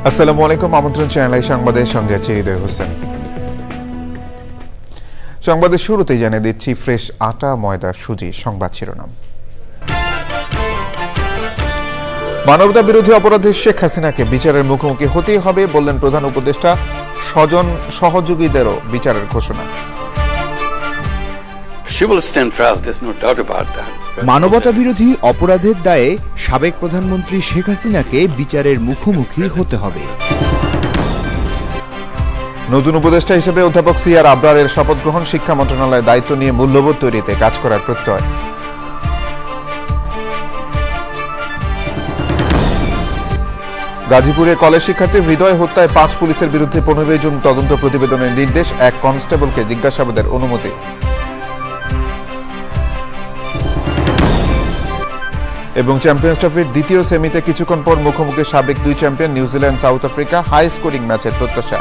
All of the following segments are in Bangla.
আসসালামু আলাইকুম। আমন্ত্রণ চ্যানেল সংবাদের সঙ্গে আছে হৃদয় হোসেন। সংবাদের শুরুতেই জানিয়ে দিচ্ছি ফ্রেশ আটা, ময়দা, সুজি সংবাদ শিরোনাম। মানবতা বিরোধী অপরাধে শেখ হাসিনাকে বিচারের মুখোমুখি হতেই হবে বললেন প্রধান উপদেষ্টা। স্বজন সহযোগীদেরও বিচারের ঘোষণা। মানবতা বিরোধী অপরাধের দায়ে সাবেক প্রধানমন্ত্রী শেখ হাসিনাকে বিচারের মুখোমুখি হতে হবে। নতুন উপদেষ্টা হিসেবে অধ্যাপক সিআর আবরারের শপথ গ্রহণ। শিক্ষা মন্ত্রণালয়ের দায়িত্ব নিয়ে মূল্যবোধ তৈরিতে কাজ করার প্রত্যয়। গাজীপুরে কলেজ শিক্ষার্থী হৃদয় হত্যায় 5 পুলিশের বিরুদ্ধে 15 জুন তদন্ত প্রতিবেদনের নির্দেশ। 1 কনস্টেবলকে জিজ্ঞাসাবাদের অনুমতি। এবং চ্যাম্পিয়ন্স ট্রফির দ্বিতীয় সেমিতে কিছুক্ষণ পর মুখোমুখি সাবেক 2 champion New Zealand South Africa. High scoring ম্যাচের প্রত্যাশা।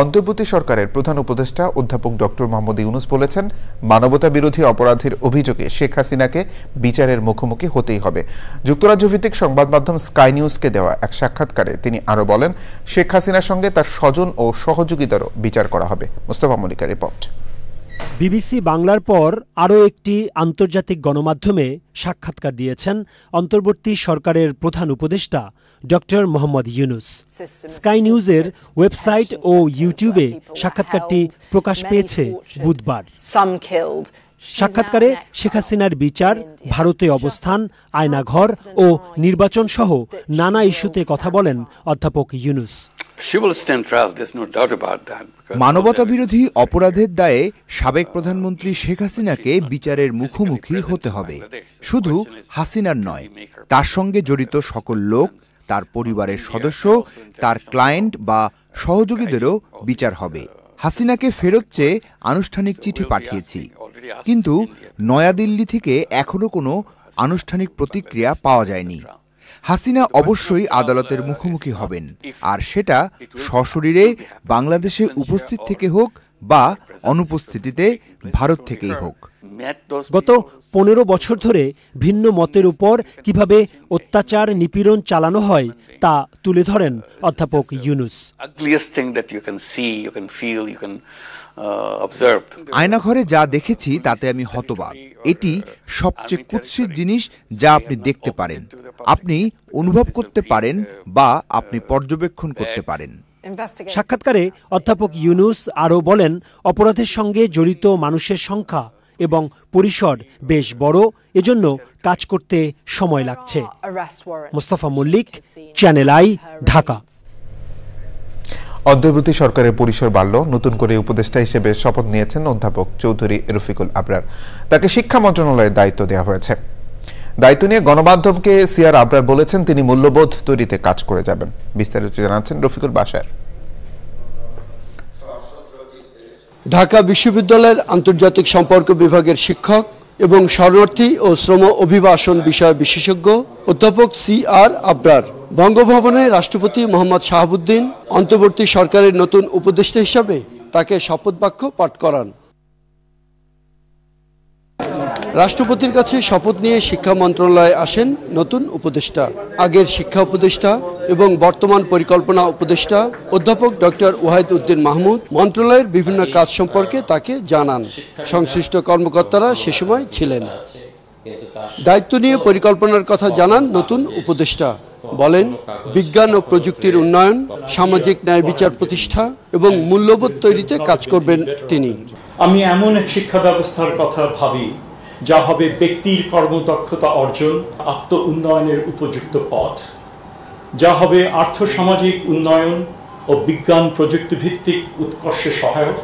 অন্তর্বর্তী সরকারের প্রধান উপদেষ্টা অধ্যাপক ডক্টর মোহাম্মদ ইউনূস বলেছেন, মানবতা বিরোধী অপরাধের অভিযোগে শেখ হাসিনাকে বিচারের মুখোমুখি হতেই হবে। যুক্তরাজ্য ভিত্তিক সংবাদ মাধ্যম স্কাই নিউজকে দেওয়া এক সাক্ষাৎকারে তিনি আরও বলেন, শেখ হাসিনার সঙ্গে তার স্বজন ও সহযোগীদেরও বিচার করা হবে। মুস্তাফা মল্লিকার রিপোর্ট। বিবিসি বাংলার পর আরও একটি আন্তর্জাতিক গণমাধ্যমে সাক্ষাৎকার দিয়েছেন অন্তর্বর্তী সরকারের প্রধান উপদেষ্টা ডক্টর মোহাম্মদ ইউনূস। স্কাই নিউজের ওয়েবসাইট ও ইউটিউবে সাক্ষাৎকারটি প্রকাশ পেয়েছে বুধবার। সাক্ষাৎকারে শেখ হাসিনার বিচার, ভারতে অবস্থান, আয়নাঘর ও নির্বাচন সহ নানা ইস্যুতে কথা বলেন অধ্যাপক ইউনূস। মানবতা বিরোধী অপরাধের দায়ে সাবেক প্রধানমন্ত্রী শেখ হাসিনাকে বিচারের মুখোমুখি হতে হবে। শুধু হাসিনার নয়, তার সঙ্গে জড়িত সকল লোক, তার পরিবারের সদস্য, তার ক্লায়েন্ট বা সহযোগীদেরও বিচার হবে। হাসিনাকে ফেরত চেয়ে আনুষ্ঠানিক চিঠি পাঠিয়েছি, কিন্তু নয়াদিল্লি থেকে এখনো কোনো আনুষ্ঠানিক প্রতিক্রিয়া পাওয়া যায়নি। হাসিনা অবশ্যই আদালতের মুখোমুখি হবেন, আর সেটা সশরীরে বাংলাদেশে উপস্থিত থেকে হোক বা অনুপস্থিতিতে ভারত থেকেই হোক। গত 15 বছর ধরে ভিন্ন মতের উপর কিভাবে অত্যাচার, নিপীড়ন চালানো হয় তা তুলে ধরেন অধ্যাপক ইউনূস। আয়নাঘরে যা দেখেছি তাতে আমি হতবাক। এটি সবচেয়ে কুৎসিত জিনিস যা আপনি দেখতে পারেন, আপনি অনুভব করতে পারেন বা আপনি পর্যবেক্ষণ করতে পারেন। সাক্ষাৎকারে অধ্যাপক ইউনূস আরও বলেন, অপরাধের সঙ্গে জড়িত মানুষের সংখ্যা এবং পরিসর বেশ বড়, এজন্য কাজ করতে সময় লাগছে। Mustafa Mallik, channel I, Dhaka. অন্তর্বর্তী সরকারের পরিসর বাড়ল। নতুন করে উপদেষ্টা হিসেবে শপথ নিয়েছেন অধ্যাপক চৌধুরী রফিকুল আবরার। তাকে শিক্ষা মন্ত্রণালয়ের দায়িত্ব দেওয়া হয়েছে। দায়িত্ব নিয়ে গণমাধ্যমকে সিআর আবরার বলেছেন, তিনি মূল্যবোধ তৈরিতে কাজ করে যাবেন। বিস্তারিত জানাচ্ছেন রফিকুল বাশার। ঢাকা বিশ্ববিদ্যালয়ের আন্তর্জাতিক সম্পর্ক বিভাগের শিক্ষক এবং শরণার্থী ও শ্রম অভিবাসন বিষয় বিশেষজ্ঞ অধ্যাপক সিআর আবরার বঙ্গভবনে রাষ্ট্রপতি মোহাম্মদ শাহাবুদ্দিন অন্তর্বর্তী সরকারের নতুন উপদেষ্টা হিসাবে তাকে শপথ বাক্য পাঠ করান। রাষ্ট্রপতির কাছে শপথ নিয়ে শিক্ষা মন্ত্রণালয়ে আসেন নতুন উপদেষ্টা। আগের শিক্ষা উপদেষ্টা এবং বর্তমান পরিকল্পনা উপদেষ্টা অধ্যাপক ডক্টর ওয়াহিদ উদ্দিন মাহমুদ মন্ত্রণালয়ের বিভিন্ন কাজ সম্পর্কে তাকে জানান। সংশ্লিষ্ট কর্মকর্তারা সে সময় ছিলেন। দায়িত্ব নিয়ে পরিকল্পনার কথা জানান নতুন উপদেষ্টা। বলেন, বিজ্ঞান ও প্রযুক্তির উন্নয়ন, সামাজিক ন্যায় বিচার প্রতিষ্ঠা এবং মূল্যবোধ তৈরিতে কাজ করবেন তিনি। আমি এমন এক শিক্ষা ব্যবস্থার কথা ভাবি যা হবে ব্যক্তির কর্মদক্ষতা অর্জন, আত্ম উন্নয়নের উপযুক্ত পথ, যা হবে আর্থসামাজিক উন্নয়ন ও বিজ্ঞান প্রযুক্তি ভিত্তিক উৎকর্ষে সহায়ক,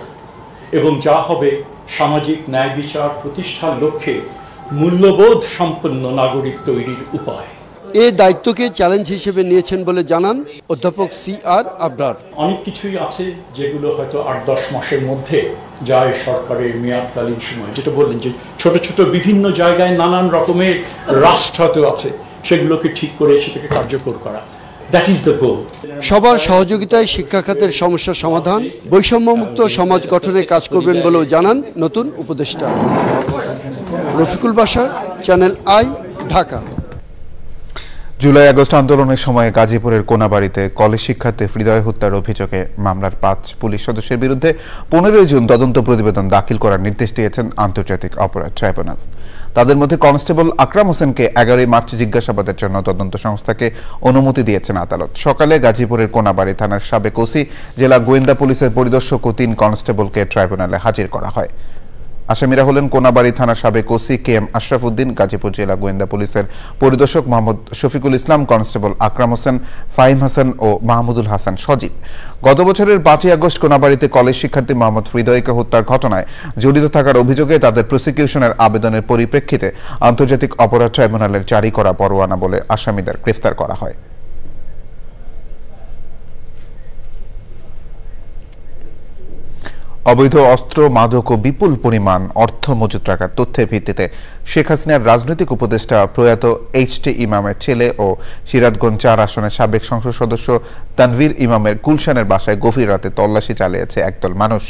এবং যা হবে সামাজিক ন্যায় বিচার প্রতিষ্ঠার লক্ষ্যে মূল্যবোধ সম্পন্ন নাগরিক তৈরির উপায়। এই দায়িত্বকে চ্যালেঞ্জ হিসেবে নিয়েছেন বলে জানান অধ্যাপক সিআর আবরার। অনেক কিছুই আছে যেগুলো হয়তো 8-10 মাসের মধ্যে যায় সরকারের মেয়াদকালীন সময়, যেটা বললেন যে ছোট ছোট বিভিন্ন জায়গায় নানান রকমের রাষ্ট্র হয়তো আছে, সেগুলোকে ঠিক করে সেটাকে কার্যকর করা, দ্যাট ইজ দ্য গোল। সবার সহযোগিতায় শিক্ষা খাতের সমস্যা সমাধান, বৈষম্যমুক্ত সমাজ গঠনে কাজ করবেন বলেও জানান নতুন উপদেষ্টা। Rafiqul Bashar, channel I, Dhaka. July August আন্দোলনের সময় গাজীপুরের কোনাবাড়িতে কলেজ শিক্ষার্থী হৃদয় হত্যার অভিযোগে মামলার 5 পুলিশ সদস্যের বিরুদ্ধে 15 জুন তদন্ত প্রতিবেদন দাখিল করার নির্দেশ দিয়েছেন আন্তর্জাতিক অপরাধ ট্রাইব্যুনাল। তাদের মধ্যে কনস্টেবল আকরাম হোসেনকে 11 মার্চ জিজ্ঞাসাবাদের জন্য তদন্ত সংস্থাকে অনুমতি দিয়েছেন আদালত। সকালে গাজীপুরের কোনাবাড়ি থানার সাবেক ওসি, জেলা গোয়েন্দা পুলিশের পরিদর্শক ও 3 কনস্টেবলকে ট্রাইব্যুনালে হাজির করা হয়। আসামিরা হলেন কোনাবাড়ি থানার সাবেক ওসি KM আশরাফ উদ্দিন, গাজীপুর জেলা গোয়েন্দা পুলিশের পরিদর্শক মোহাম্মদ শফিকুল ইসলাম, কনস্টেবল আকরাম হোসেন, ফাহিম হাসান ও মাহমুদুল হাসান সজীব। গত বছরের 5 আগস্ট কোনাবাড়িতে কলেজ শিক্ষার্থী মোহাম্মদ হৃদয়কে হত্যার ঘটনায় জড়িত থাকার অভিযোগে তাদের প্রসিকিউশনের আবেদনের পরিপ্রেক্ষিতে আন্তর্জাতিক অপরাধ ট্রাইব্যুনালের জারি করা পরোয়ানা বলে আসামিদের গ্রেফতার করা হয়। অবৈধ অস্ত্র, মাদক ও বিপুল পরিমাণ অর্থ মজুত রাখার তথ্যের ভিত্তিতে শেখ হাসিনার রাজনৈতিক উপদেষ্টা প্রয়াত HT ইমামের ছেলে ও সিরাজগঞ্জ 4 আসনের সাবেক সংসদ সদস্য তানভীর ইমামের গুলশানের বাসায় গভীর রাতে তল্লাশি চালিয়েছে একদল মানুষ।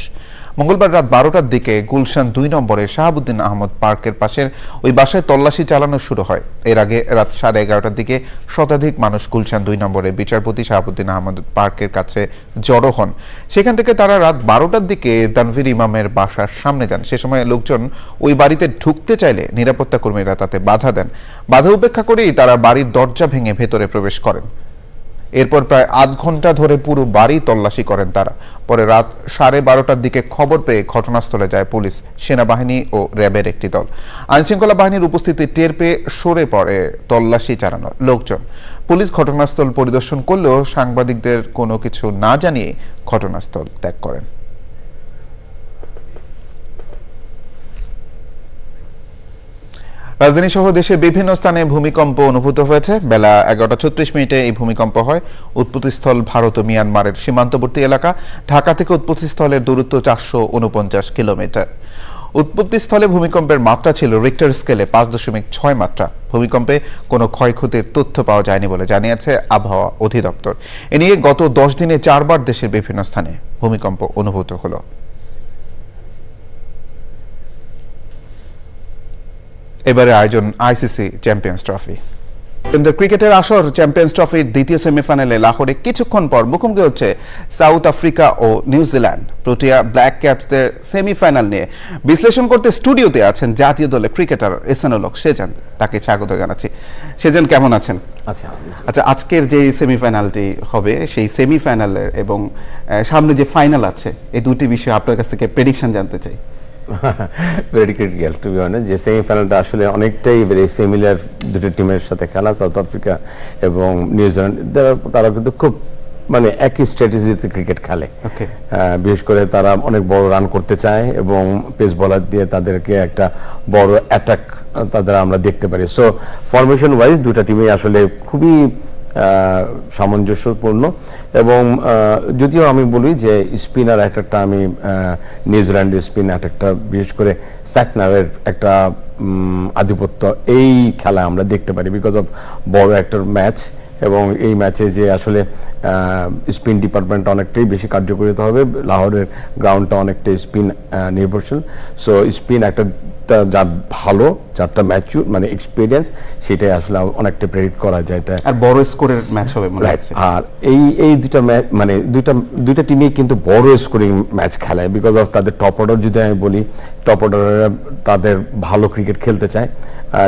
মঙ্গলবার রাত 12টার দিকে গুলশান 2 নম্বরে শাহাবুদ্দিন আহমদ পার্কের পাশের ওই বাসায় তল্লাশি চালানো শুরু হয়। এর আগে রাত 11:30টার দিকে শতাধিক মানুষ গুলশান 2 নম্বরে বিচারপতি শাহাবুদ্দিন আহমদ পার্কের কাছে জড়ো হন। সেখান থেকে তারা রাত 12টার দিকে তানভীর ইমামের বাসার সামনে যান। সে সময় লোকজন ওই বাড়িতে ঢুকতে চাইলে নিরাপত্তা কর্মীরা তাতে বাধা দেন। বাধা উপেক্ষা করেই তারা বাড়ির দরজা ভেঙে ভেতরে প্রবেশ করেন। এরপর প্রায় আধ ঘন্টা ধরে পুরো বাড়ি তল্লাশি করেন তারা। পরে রাত 12:30টার দিকে খবর পেয়ে ঘটনাস্থলে যায় পুলিশ, সেনাবাহিনী ও র্যাবের একটি দল। আইনশৃঙ্খলা বাহিনীর উপস্থিতি টের পেয়ে সরে পড়ে তল্লাশি চালানো লোকজন। পুলিশ ঘটনাস্থল পরিদর্শন করলেও সাংবাদিকদের কোনো কিছু না জানিয়ে ঘটনাস্থল ত্যাগ করেন। রাজধানী সহ দেশের বিভিন্ন স্থানে ভূমিকম্প অনুভূত হয়েছে। বেলা 11:36 এই ভূমিকম্প হয়। উৎপত্তিস্থল ভারত ও মিয়ানমারের সীমান্তবর্তী এলাকা। ঢাকা থেকে উৎপত্তিস্থলের দূরত্ব 449 কিলোমিটার। উৎপত্তিস্থলে ভূমিকম্পের মাত্রা ছিল রিক্টার স্কেলে 5.6 মাত্রা। ভূমিকম্পে কোনো ক্ষয়ক্ষতির তথ্য পাওয়া যায়নি বলে জানিয়েছে আবহাওয়া অধিদপ্তর। এ নিয়ে গত 10 দিনে 4 বার দেশের বিভিন্ন স্থানে ভূমিকম্প অনুভূত হলো। এবারে আয়োজন ICC চ্যাম্পিয়ন্স ট্রফি। ক্রিকেটের আসর চ্যাম্পিয়ন্স ট্রফির দ্বিতীয় সেমিফাইনালে লাহোরে কিছুক্ষণ পর মুখোমুখি হচ্ছে সাউথ আফ্রিকা ও নিউজিল্যান্ড। প্রোটিয়া ব্ল্যাক ক্যাপসদের সেমিফাইনাল নিয়ে বিশ্লেষণ করতে স্টুডিওতে আছেন জাতীয় দলের ক্রিকেটার এহসানুল হক সেজান। তাকে স্বাগত জানাচ্ছি। সেজান, কেমন আছেন? আচ্ছা, আজকের যে সেমিফাইনালটি হবে সেই সেমিফাইনালের এবং সামনে যে ফাইনাল আছে, এই দুটি বিষয়ে আপনার কাছ থেকে প্রেডিকশন জানতে চাই। Very critical to be honest. যে সেমিফাইনালটা আসলে অনেকটাই ভেরি সিমিলার দুটো টিমের সাথে খেলা, সাউথ আফ্রিকা এবং নিউজিল্যান্ড। তারা কিন্তু খুব মানে একই স্ট্র্যাটেজিতে ক্রিকেট খেলে। বিশেষ করে তারা অনেক বড় রান করতে চায় এবং পেস বোলার দিয়ে তাদেরকে একটা বড় অ্যাটাক তাদের আমরা দেখতে পারি। সো ফরমেশন ওয়াইজ দুটা টিমই আসলে খুবই সামঞ্জস্যপূর্ণ। এবং যদিও আমি বলি যে স্পিনার অ্যাটাকটা আমি নিউজিল্যান্ডের স্পিন অ্যাটাকটা বিশেষ করে স্যাকনারের একটা আধিপত্য এই খেলায় আমরা দেখতে পারি বিকজ অফ বড় একটা ম্যাচ। এবং এই ম্যাচে যে আসলে স্পিন ডিপার্টমেন্ট অনেকটাই বেশি কার্যকরিত হবে। লাহোরের গ্রাউন্ডটা অনেকটাই স্পিন নির্ভরশীল। সো স্পিন একটা যার ভালো, যারটা ম্যাচিউর মানে এক্সপিরিয়েন্স, সেটাই আসলে অনেকটা প্রেডিক্ট করা যায়। এটা আর বড় স্কোরের ম্যাচ হবে মনে হচ্ছে। আর এই দুইটা ম্যাচ মানে দুইটা টিমই কিন্তু বড় স্কোরিং ম্যাচ খেলায় বিকজ অফ তাদের টপ অর্ডার। যদি আমি বলি, টপ অর্ডাররা তাদের ভালো ক্রিকেট খেলতে চায়।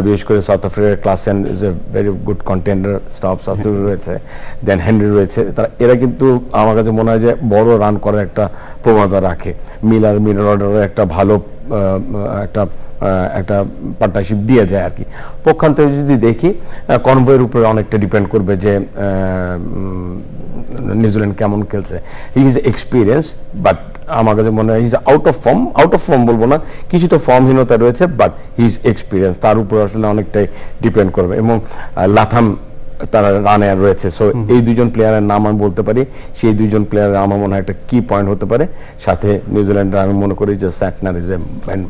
বিশেষ করে সাউথ আফ্রিকার Klaasen is a very good contender. Stops রয়েছে, দেন হেনরি রয়েছে। এরা কিন্তু আমার কাছে মনে হয় যে বড় রান করার একটা প্রবণতা রাখে। মিলার অর্ডারের একটা ভালো একটা পার্টনারশিপ দিয়ে যায় আর কি। পক্ষান্তরে যদি দেখি, কনভয়ের উপরে অনেকটা ডিপেন্ড করবে যে নিউজিল্যান্ড কেমন খেলছে। হি ইজ এক্সপিরিয়েন্স, বাট আমার কাছে মনে হয় he is out of form বলবো না, কিছুটা ফর্মহীনতা রয়েছে, বাট হি ইজ এক্সপিরিয়েন্স, তার উপর আসলে অনেকটাই ডিপেন্ড করবে। এবং লাথাম তারা রানে রয়েছে। সো এই দুজন প্লেয়ারের নাম আমি বলতে পারি। সেই দুজন প্লেয়ারের আমার মনে হয় একটা কি পয়েন্ট হতে পারে। সাথে নিউজিল্যান্ডের আমি মনে করি যে স্যাকনার ইজ এ ম্যান।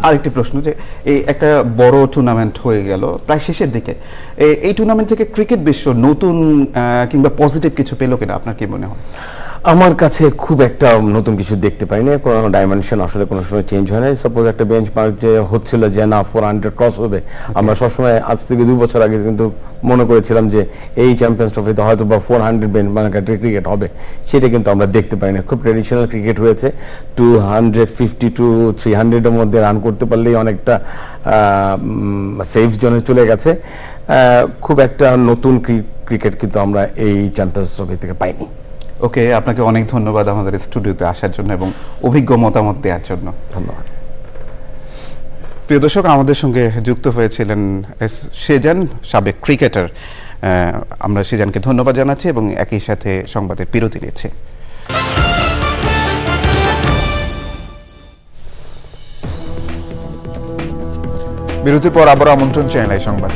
আরেকটি প্রশ্ন, যে এই একটা বড় টুর্নামেন্ট হয়ে গেল প্রায় শেষের দিকে, এই টুর্নামেন্ট থেকে ক্রিকেট বিশ্ব নতুন কিংবা পজিটিভ কিছু পেল কিনা আপনার কি মনে হয়? আমার কাছে খুব একটা নতুন কিছু দেখতে পাইনি, কোনো ডাইমেনশন আসলে কোনো সময় চেঞ্জ হয় না। সাপোজ একটা বেঞ্চমার্ক যে হচ্ছিল যে না 400 ক্রস হবে, আমরা সবসময় আজ থেকে 2 বছর আগে কিন্তু মনে করেছিলাম যে এই চ্যাম্পিয়ন্স ট্রফিতে হয়তো বা 400 বেঞ্চমার্ক ক্রিকেট হবে, সেটা কিন্তু আমরা দেখতে পাই না। খুব ট্রেডিশনাল ক্রিকেট হয়েছে, 250 টু 300-এর মধ্যে রান করতে পারলেই অনেকটা সেফ জোনে চলে গেছে। খুব একটা নতুন ক্রিকেট কিন্তু আমরা এই চ্যাম্পিয়ন্স ট্রফি থেকে পাইনি। ওকে, আপনাকে অনেক ধন্যবাদ আমাদের স্টুডিওতে আসার জন্য এবং অভিজ্ঞ মতামত দেওয়ার জন্য। ধন্যবাদ। প্রিয় দর্শক, আমাদের সঙ্গে যুক্ত হয়েছিলেন সেজান, সাবেক ক্রিকেটার। আমরা সেজানকে ধন্যবাদ জানাচ্ছি এবং একই সাথে সংবাদের বিরতি নিচ্ছি। বিরতির পর আবার আমন্ত্রণ চ্যানেল সংবাদ।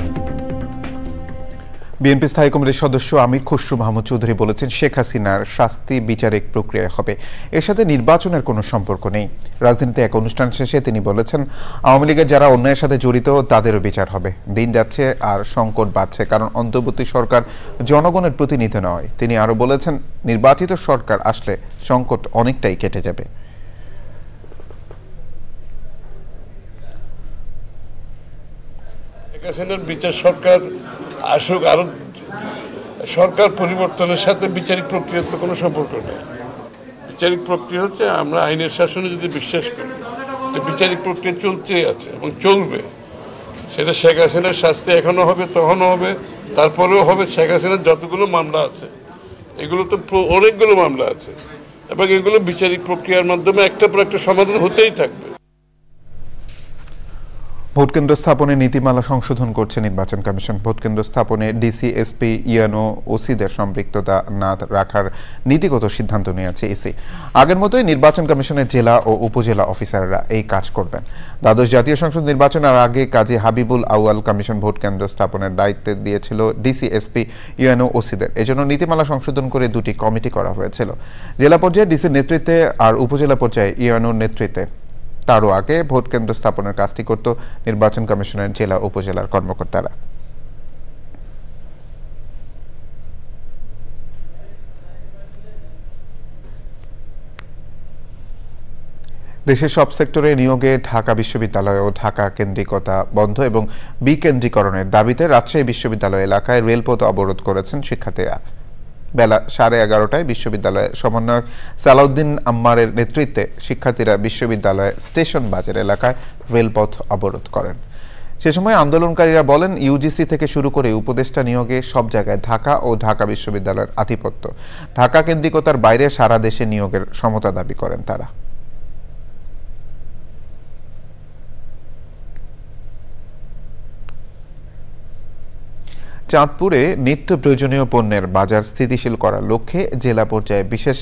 বিএনপি স্থায়ী কমিটির সদস্য আমির খসরু মাহমুদ চৌধুরী বলেছেন, শেখ হাসিনার শাস্তি বিচারিক প্রক্রিয়ায় হবে, এর সাথে নির্বাচনের কোনো সম্পর্ক নেই। রাজধানীতে এক অনুষ্ঠান শেষে তিনি বলেছেন, আওয়ামী লীগের যারা অন্যায়ের সাথে জড়িত তাদেরও বিচার হবে। দিন যাচ্ছে আর সংকট বাড়ছে, কারণ অন্তর্বর্তী সরকার জনগণের প্রতিনিধি নয়। তিনি আরও বলেছেন, নির্বাচিত সরকার আসলে সংকট অনেকটাই কেটে যাবে। বিচার সরকার আসুক, আরো সরকার পরিবর্তনের সাথে বিচারিক প্রক্রিয়ার তো কোনো সম্পর্ক নেই। বিচারিক প্রক্রিয়া হচ্ছে, আমরা আইনের শাসনে যদি বিশ্বাস করি, তো বিচারিক প্রক্রিয়া চলতে আছে এবং চলবে। সেটা শেখ হাসিনার শাস্তি এখনো হবে, তখনও হবে, তারপরেও হবে। শেখ হাসিনার যতগুলো মামলা আছে, এগুলো তো অনেকগুলো মামলা আছে এবং এগুলো বিচারিক প্রক্রিয়ার মাধ্যমে একটার পর একটা সমাধান হতেই থাকবে। ভোটকেন্দ্র স্থাপনে নীতিমালা সংশোধন করছে নির্বাচন কমিশন। ভোটকেন্দ্র স্থাপনে ডিসি, এসপি, ইএনও, ওসিদের সম্পৃক্ততা না রাখার নীতিগত সিদ্ধান্ত নিয়েছে ইসি। আগের মতোই নির্বাচন কমিশনের জেলা ও উপজেলা অফিসাররা এই কাজ করবেন। দ্বাদশ জাতীয় সংসদ নির্বাচনের আগে কাজী হাবিবুল আউয়াল কমিশন ভোটকেন্দ্র স্থাপনের দায়িত্ব দিয়েছিল ডিসি, এসপি, ইএনও, ওসিদের। এজন্য নীতিমালা সংশোধন করে 2টি কমিটি করা হয়েছিল। জেলা পর্যায়ে ডিসির নেতৃত্বে আর উপজেলা পর্যায়ে ইএনওর নেতৃত্বে। তারও আগে ভোট কেন্দ্র স্থাপনের কাজটি করত নির্বাচন কমিশনের জেলা উপজেলার কর্মকর্তারা। দেশের সব সেক্টরে নিয়োগে ঢাকা বিশ্ববিদ্যালয় ও ঢাকা কেন্দ্রিকতা বন্ধ এবং বিকেন্দ্রীকরণের দাবিতে রাজশাহী বিশ্ববিদ্যালয় এলাকায় রেলপথ অবরোধ করেছেন শিক্ষার্থীরা। বেলা 11:30টায় বিশ্ববিদ্যালয়ের সমন্বয়ক সালাউদ্দিন আম্মারের নেতৃত্বে শিক্ষার্থীরা বিশ্ববিদ্যালয়ের স্টেশন বাজার এলাকায় রেলপথ অবরোধ করেন। সে সময় আন্দোলনকারীরা বলেন, ইউজিসি থেকে শুরু করে উপদেষ্টা নিয়োগে সব জায়গায় ঢাকা ও ঢাকা বিশ্ববিদ্যালয়ের আধিপত্য। ঢাকা কেন্দ্রিকতার বাইরে সারা দেশে নিয়োগের সমতা দাবি করেন তারা। চাঁদপুরে নিত্য প্রয়োজনীয় পণ্যের বাজার স্থিতিশীল করার লক্ষ্যে জেলা পর্যায়ে বিশেষ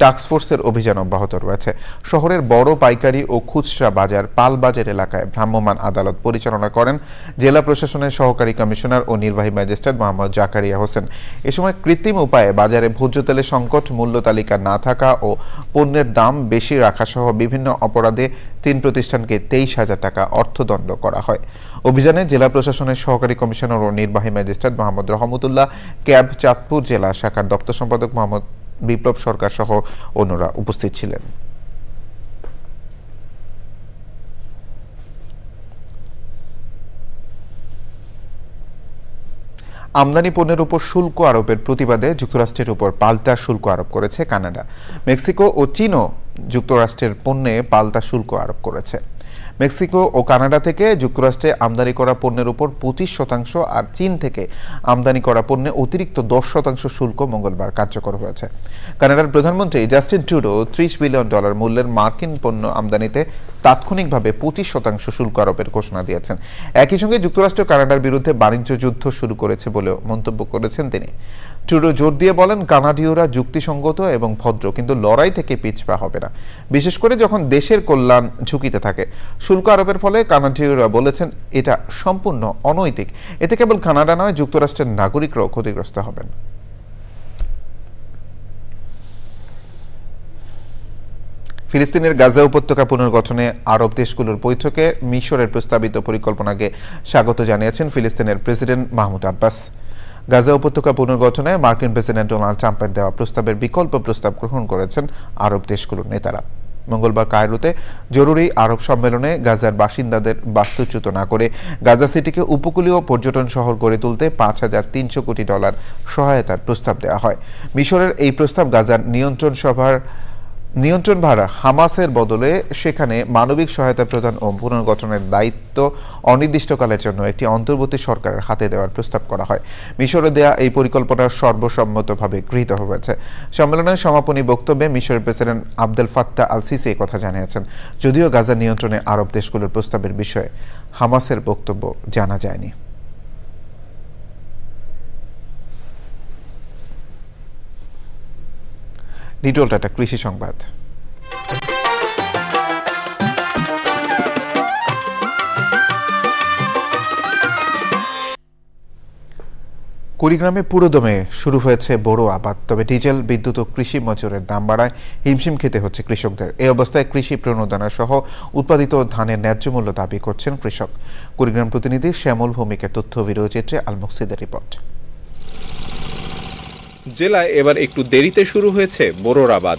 টাস্কফোর্সের অভিযান অব্যাহত রয়েছে। শহরের বড় পাইকারি ও খুচরা বাজার পালবাজার এলাকায় ভ্রাম্যমাণ আদালত পরিচালনা করেন জেলা প্রশাসনের সহকারী কমিশনার ও নির্বাহী ম্যাজিস্ট্রেট মোহাম্মদ জাকারিয়া হোসেন। এ সময় কৃত্রিম উপায়ে বাজারে ভোজ্য তেলের সংকট, মূল্য তালিকা না থাকা ও পণ্যের দাম বেশি রাখা সহ বিভিন্ন অপরাধে 3 প্রতিষ্ঠানকে 23,000 টাকা অর্থদণ্ড করা হয়। অভিযানে জেলা প্রশাসনের সহকারী কমিশনার ও নির্বাহী ম্যাজিস্ট্রেট মোহাম্মদ রহমতুল্লাহ, ক্যাব চাঁদপুর জেলা শাখার দপ্তর সম্পাদক মোহাম্মদ বিপ্লব সরকার সহ অন্যরা উপস্থিত ছিলেন। আমদানি পণ্যের উপর শুল্ক আরোপের প্রতিবাদে যুক্তরাষ্ট্রের উপর পাল্টা শুল্ক আরোপ করেছে কানাডা। মেক্সিকো ও চীনও যুক্তরাষ্ট্রের পণ্যে পাল্টা শুল্ক আরোপ করেছে। মেক্সিকো ও কানাডা থেকে যুক্তরাষ্ট্রে আমদানি করা পণ্যের উপর 25% আর চীন থেকে আমদানি করা পণ্যে অতিরিক্ত 10% শুল্ক মঙ্গলবার কার্যকর হয়েছে। কানাডার প্রধানমন্ত্রী জাস্টিন ট্রুডো $30 বিলিয়ন মূল্যের মার্কিন পণ্য আমদানিতে তাৎক্ষণিকভাবে 25% শুল্ক আরোপের ঘোষণা দিয়েছেন। একই সঙ্গে যুক্তরাষ্ট্র কানাডার বিরুদ্ধে বাণিজ্য যুদ্ধ শুরু করেছে বলেও মন্তব্য করেছেন তিনি। ট্রুডো জোর দিয়ে বলেন, কানাডীয়রা যুক্তিসঙ্গত এবং ভদ্র, কিন্তু লড়াই থেকে পিছপা হবে না, বিশেষ করে যখন দেশের কল্যাণ ঝুঁকিতে থাকে। শুল্ক আরোপের ফলে কানাডীয়রা বলেছেন এটা সম্পূর্ণ অনৈতিক। এতে কেবল কানাডা নয়, যুক্তরাষ্ট্রের নাগরিকরাও ক্ষতিগ্রস্ত হবেন। ফিলিস্তিনের গাজা উপত্যকা পুনর্গঠনে আরব দেশগুলোর বৈঠকে মিশরের প্রস্তাবিত পরিকল্পনাকে স্বাগত জানিয়েছেন ফিলিস্তিনের প্রেসিডেন্ট মাহমুদ আব্বাস। গাজা উপত্যকা পুনর্গঠনে মার্কিন প্রেসিডেন্ট ডোনাল্ড ট্রাম্পের দেওয়া প্রস্তাবের বিকল্প প্রস্তাব গ্রহণ করেছেন আরব দেশগুলোর নেতারা। মঙ্গলবার কায়রোতে জরুরি আরব সম্মেলনে গাজার বাসিন্দাদের বাস্তুচ্যুত না করে গাজা সিটিকে উপকূলীয় পর্যটন শহর গড়ে তুলতে $5,300 কোটি সহায়তার প্রস্তাব দেওয়া হয়। মিশরের এই প্রস্তাব গাজার নিয়ন্ত্রণভার হামাসের বদলে সেখানে মানবিক সহায়তা প্রদান ও পুনর্গঠনের দায়িত্ব অনির্দিষ্টকালের জন্য একটি অন্তর্বর্তী সরকারের হাতে দেওয়ার প্রস্তাব করা হয়। মিশরে দেয়া এই পরিকল্পনা সর্বসম্মতভাবে গৃহীত হয়েছে। সম্মেলনের সমাপনী বক্তব্যে মিশরের president Abdel Fattah al CC এই কথা জানিয়েছেন। যদিও গাজা নিয়ন্ত্রণে আরব দেশগুলোর প্রস্তাবের বিষয়ে হামাসের বক্তব্য জানা যায়নি। নিটোল টাটা কৃষি সংবাদ। কুড়িগ্রামে পুরোদমে শুরু হয়েছে বোরো আবাদ, তবে ডিজেল, বিদ্যুৎ ও কৃষি মজুরের দাম বাড়ায় হিমশিম খেতে হচ্ছে কৃষকদের। এই অবস্থায় কৃষি প্রণোদনা সহ উৎপাদিত ধানের ন্যায্য মূল্য দাবি করছেন কৃষক। কুড়িগ্রাম প্রতিনিধি শ্যামল ভৌমিকের তথ্য ভিডিওচিত্রে আল মুকসিদের রিপোর্ট। জেলায় এবার একটু দেরিতে শুরু হয়েছে বোরোর আবাদ।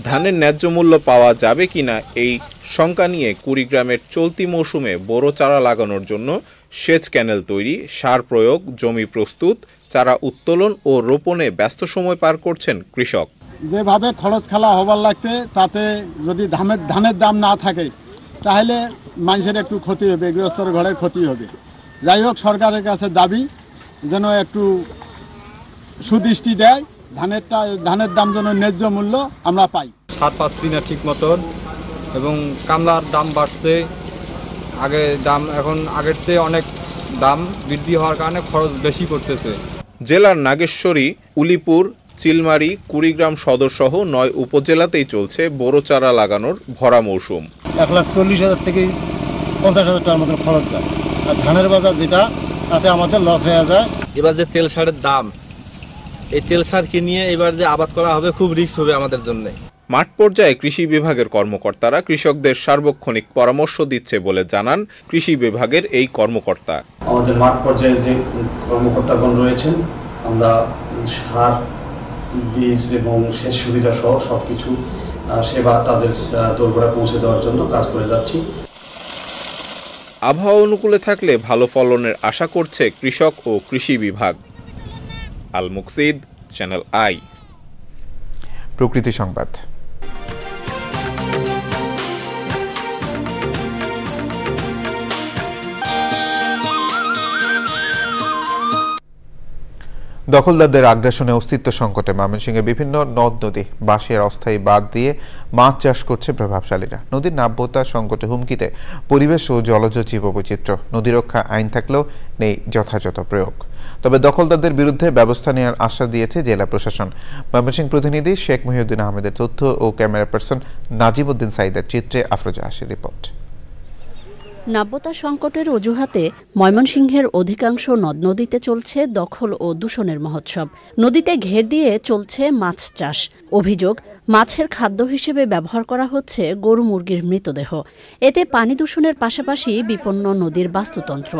ধানের ন্যায্য মূল্য পাওয়া যাবে কিনা এই শঙ্কা নিয়ে কুড়িগ্রামের চলতি মৌসুমে বোরো চারা লাগানোর জন্য সেচ ক্যানেল তৈরি, সার প্রয়োগ, জমি প্রস্তুত, চারা উত্তোলন ও রোপণে ব্যস্ত সময় পার করছেন কৃষক। যেভাবে খরচ খেলা হবার লাগছে তাতে যদি ধানের দাম না থাকে তাহলে মানুষের একটু ক্ষতি হবে, গৃহস্থর ঘরের ক্ষতি হবে। যাই হোক, সরকারের কাছে দাবি যেন একটু সুদৃষ্টি দেয়, ধানের দাম যেন ন্যায্য মূল্য আমরা পাই। সার পাচ্ছি না ঠিক মতন এবং কামলার দাম বাড়ছে, এখন আগের চেয়ে অনেক দাম বৃদ্ধি হওয়ার কারণে খরচ বেশি করতেছে। জেলার নাগেশ্বরী, উলিপুর, চিলমারি, কুড়িগ্রাম সদর সহ 9 উপজেলাতেই চলছে বোরো চারা লাগানোর ভরা মৌসুম। 1,40,000 থেকে 50,000 টাকার মতন খরচ যায়, আর ধানের বাজার যেটা তাতে আমাদের লস হয়ে যায়। এবার যে তেল সারের দাম, এই তেল সার কিনিয়ে এবার যে আবাদ করা হবে খুব রিস্ক হবে আমাদের জন্য। মাঠ পর্যায়ে কৃষি বিভাগের কর্মকর্তারা কৃষকদের সার্বক্ষণিক পরামর্শ দিচ্ছে বলে জানান কৃষি বিভাগের এই কর্মকর্তা। আমাদের মাঠ পর্যায়ে যে কর্মকর্তাগণ রয়েছেন, আমরা সার, বীজ এবং সেচ সুবিধা সহ সবকিছু সেবা তাদের দোরগোড়া পৌঁছে দেওয়ার জন্য কাজ করে যাচ্ছি। আবহাওয়া অনুকূলে থাকলে ভালো ফলনের আশা করছে কৃষক ও কৃষি বিভাগ। আল মুকসিদ, চ্যানেল আই। প্রকৃতি সংবাদ। দখলদারদের আগ্রাসনে অস্তিত্ব সংকটে ময়মনসিংহের বিভিন্ন নদ নদী বাঁশের অস্থায়ী বাঁধ দিয়ে মাছ চাষ করছে প্রভাবশালীরা। নদীর নাব্যতা সংকটে হুমকিতে পরিবেশ ও জলজ জীববৈচিত্র্য। নদী রক্ষা আইন থাকলেও নেই যথাযথ প্রয়োগ। তবে দখলদারদের বিরুদ্ধে ব্যবস্থা নেওয়ার আশ্বাস দিয়েছে জেলা প্রশাসন। ময়মনসিংহ প্রতিনিধি শেখ মহিউদ্দিন আহমেদের তথ্য ও ক্যামেরা পার্সন নাজিমউদ্দিন সাইদের চিত্রে আফরোজা হাসির রিপোর্ট। নাব্যতা সংকটের অজুহাতে ময়মনসিংহের অধিকাংশ নদ নদীতে চলছে দখল ও দূষণের মহোৎসব। নদীতে ঘের দিয়ে চলছে মাছ চাষ। অভিযোগ, মাছের খাদ্য হিসেবে ব্যবহার করা হচ্ছে গরু মুরগির মৃতদেহ। এতে পানি দূষণের পাশাপাশি বিপন্ন নদীর বাস্তুতন্ত্র।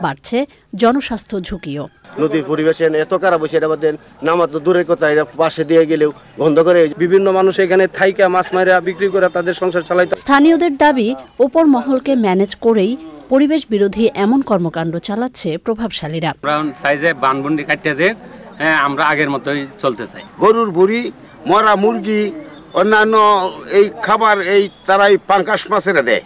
বাড়ছে জনস্বাস্থ্য ঝুঁকিও। নদীর পরিবেশে এত খারাপ হয়েছে, এটা বাদেন নামাজ তো দূরের কথা, এটা পাশে দিয়ে গেলেও বন্ধ করে বিভিন্ন মানুষ এখানে থাইকা মাছ মারা বিক্রি করে তাদের সংসার চালাইতে। স্থানীয়দের দাবি, ওপর মহলকে ম্যানেজ করেই পরিবেশ বিরোধী এমন কর্মকাণ্ড চালাচ্ছে প্রভাবশালীরা। সাইজে বানবন্ডি কাটতে দেয়, আমরা আগের মতোই চলতে চাই। গরুর ভুড়ি, মরা মুরগি, অন্যান্য এই খাবার এই তারাই পাঙ্কাশ মাছেরা দেয়।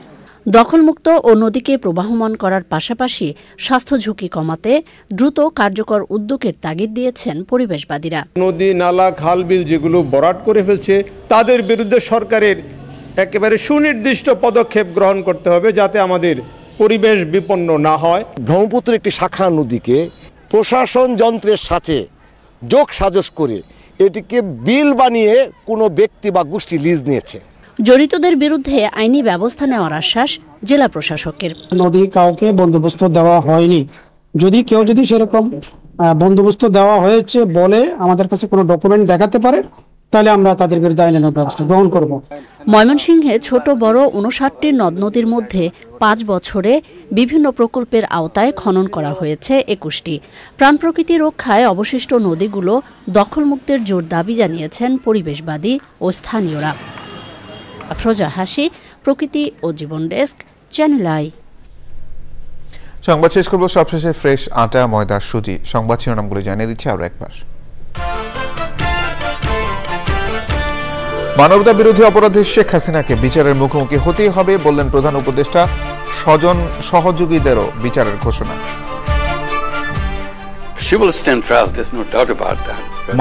দখলমুক্ত ও নদীকে প্রবাহমান করার পাশাপাশি স্বাস্থ্য ঝুঁকি কমাতে দ্রুত কার্যকর উদ্যোগের তাগিদ দিয়েছেন পরিবেশবাদীরা। নদী, নালা, খাল, বিল যেগুলো ভরাট করে ফেলছে তাদের বিরুদ্ধে সরকারের একেবারে সুনির্দিষ্ট পদক্ষেপ গ্রহণ করতে হবে, যাতে আমাদের পরিবেশ বিপন্ন না হয়। ব্রহ্মপুত্র একটি শাখা নদীকে প্রশাসন যন্ত্রের সাথে যোগ সাজস করে এটিকে বিল বানিয়ে কোনো ব্যক্তি বা গোষ্ঠী লিজ নিয়েছে। জড়িতদের বিরুদ্ধে আইনি ব্যবস্থা নেওয়ার আশ্বাস জেলা প্রশাসকের। নদী কাউকে বন্দোবস্ত দেওয়া হয়নি। যদি সেরকম বন্দোবস্ত দেওয়া হয়েছে বলে আমাদের কাছে কোনো ডকুমেন্ট দেখাতে পারে, তাহলে আমরা তাদের বিরুদ্ধে আইনানুগ ব্যবস্থা গ্রহণ করব। ময়মনসিংহে ছোট বড় 59টি নদ নদীর মধ্যে 5 বছরে বিভিন্ন প্রকল্পের আওতায় খনন করা হয়েছে 21টি। প্রাণ প্রকৃতি রক্ষায় অবশিষ্ট নদীগুলো দখলমুক্তের জোর দাবি জানিয়েছেন পরিবেশবাদী ও স্থানীয়রা। আফরোজা হাসি, প্রকৃতি ও জীবন ডেস্ক, চ্যানেল আই। সংবাদ শেষ করব সবশেষে ফ্রেশ আটা, ময়দা, সুজি। সংবাদ শিরোনামগুলো জানিয়ে দিচ্ছি আরো একবার। মানবতা বিরোধী অপরাধী শেখ হাসিনাকে বিচারের মুখোমুখি হতেই হবে বললেন প্রধান উপদেষ্টা। স্বজন সহযোগীদেরও বিচারের ঘোষণা।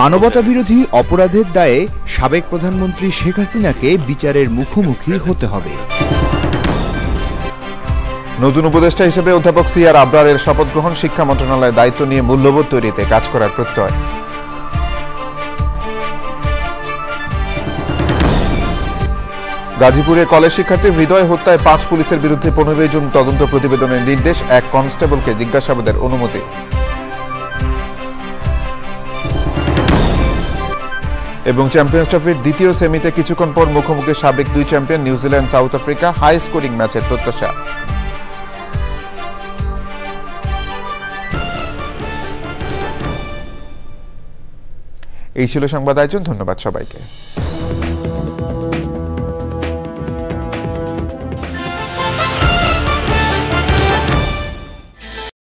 মানবতা বিরোধী অপরাধের দায়ে সাবেক প্রধানমন্ত্রী শেখ হাসিনাকে বিচারের মুখোমুখি হতে হবে। নতুন উপদেষ্টা হিসেবে অধ্যাপক সিআর আবরারের শপথ গ্রহণ। শিক্ষা মন্ত্রণালয়ের দায়িত্ব নিয়ে মূল্যবোধ তৈরিতে কাজ করার প্রত্যয়। গাজীপুরে কলেজ শিক্ষার্থী হৃদয় হত্যায় 5 পুলিশের বিরুদ্ধে 15 জন তদন্ত প্রতিবেদনের নির্দেশ। 1 কনস্টেবলকে জিজ্ঞাসাবাদের অনুমতি। এবং চ্যাম্পিয়ন্স ট্রফির দ্বিতীয় সেমিতে কিছুক্ষণ পর মুখোমুখি সাবেক 2 champion New Zealand South Africa. High scoring ম্যাচের প্রত্যাশা। এই ছিল সংবাদ আয়োজন। ধন্যবাদ সবাইকে।